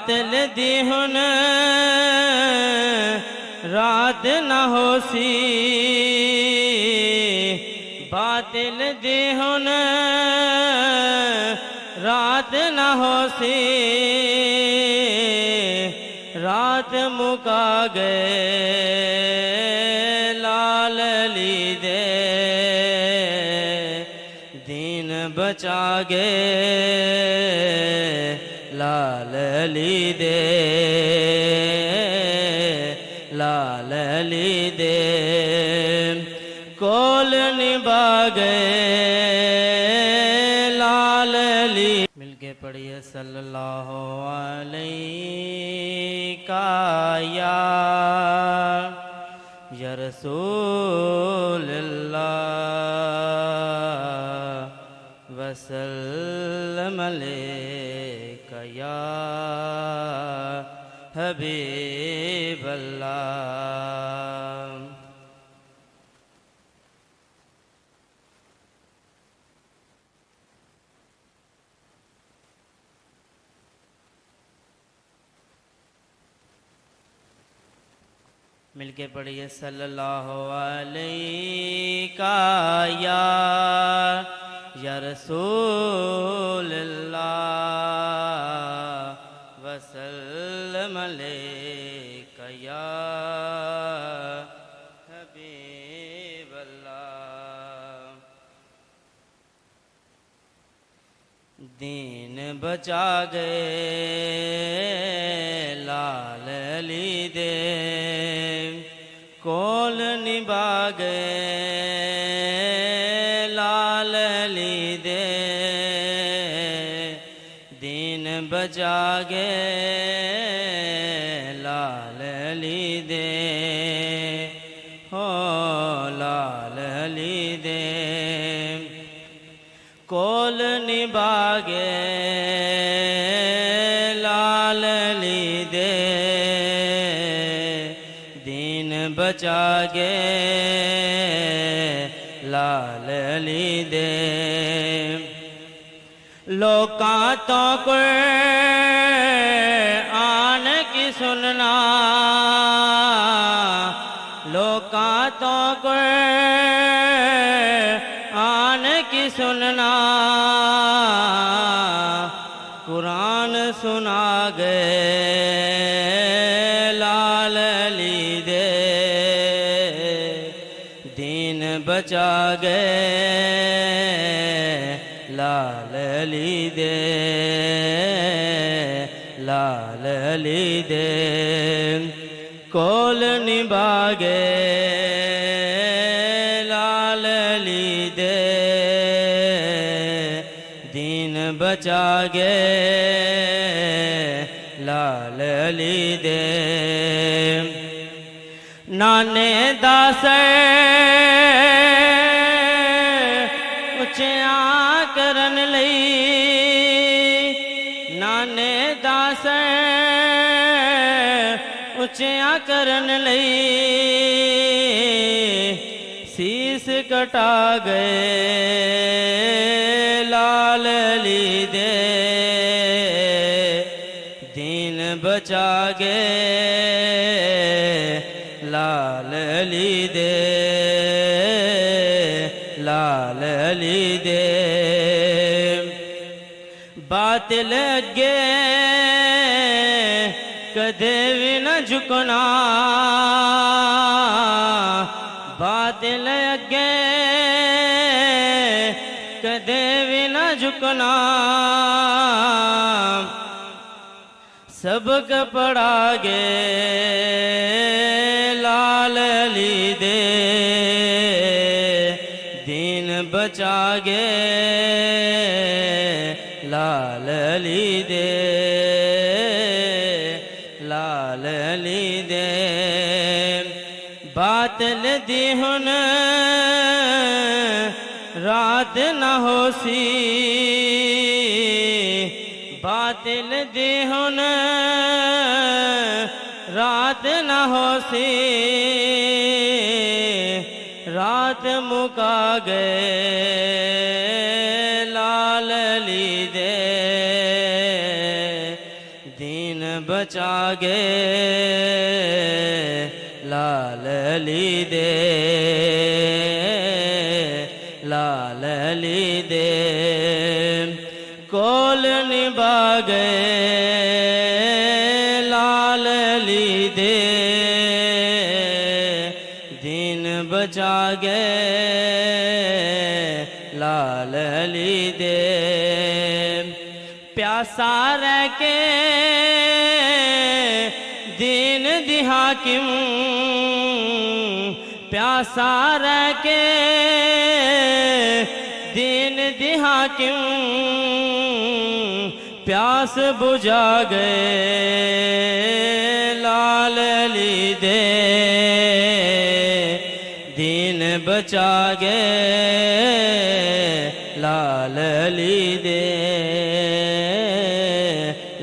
बातिल दी हुन रात न होसी, बातिल दी हुन रात न होसी, रात मुका गए लाल ली दे, दीन बचा गए लाल ली दे, लाल ली दे, कोल निभा गए लाल ली। मिलके पढ़िए सल्लल्लाहु अलैका या रसूलल्लाह वसल्लम अलैका या हबीबल्लाह। मिलके पढ़िए सल्लल्लाहु अलैका या रसूलल्लाह वसल्लम अलैका या हबीबल्लाह। दीन बचा गए लाल ली दे, कोल निभा गए लाल ली दे, दीन बचा गए लाल ली दे, हो लाल ली दे, कोल निभा गए लाल ली दे, दीन बचा गए लाल ली दे। लोकां तो कुरान की सुनना, लोकां तो कुरान की सुनना, कुरान सुना गए लाल ली दे, दीन बचा गए लाल ली दे, लाल ली दे, कोल निभा गए लाल ली दे, दीन बचा गए लाल ली दे। नाने दास उच्चिया करन लई, नाने दास उच्चिया करन लई, शीस कटा गए लाल ली दे, दीन बचा गए लाल ली दे, लाल ली दे। बातिल अगे कदे भी न झुकना, बातिल अगे कदे भी न झुकना, सबक पड़ा गे लाल ली दे, दीन बचा गे लाल ली दे, लाल ली दे। बातिल दी हुन रात न होसी, बातिल दी हुन रात न होसी, रात मुका गए लाल ली दे, दीन बचा गे लाल अली दे लाल अली दे कोल निभा गए लाल अली दे दिन बचा गए लाल अली दे प्यासा रह के दीन दी हाकिम प्यासा रह के दीन दी हाकिम प्यास बुझा गए लाल अली दे दीन बचा गए लाल अली दे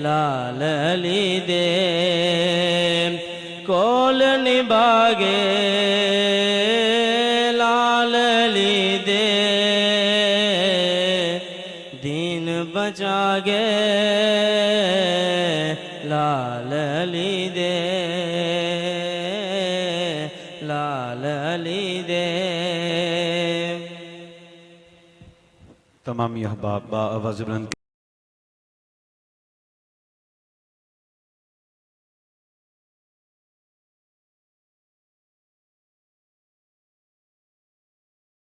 लाल अली दे कोल निभा गे लाल अली दे दीन बचा गे लाल अली दे लाल अली दे तमामी अहबाब बा आवाज़ बुलंद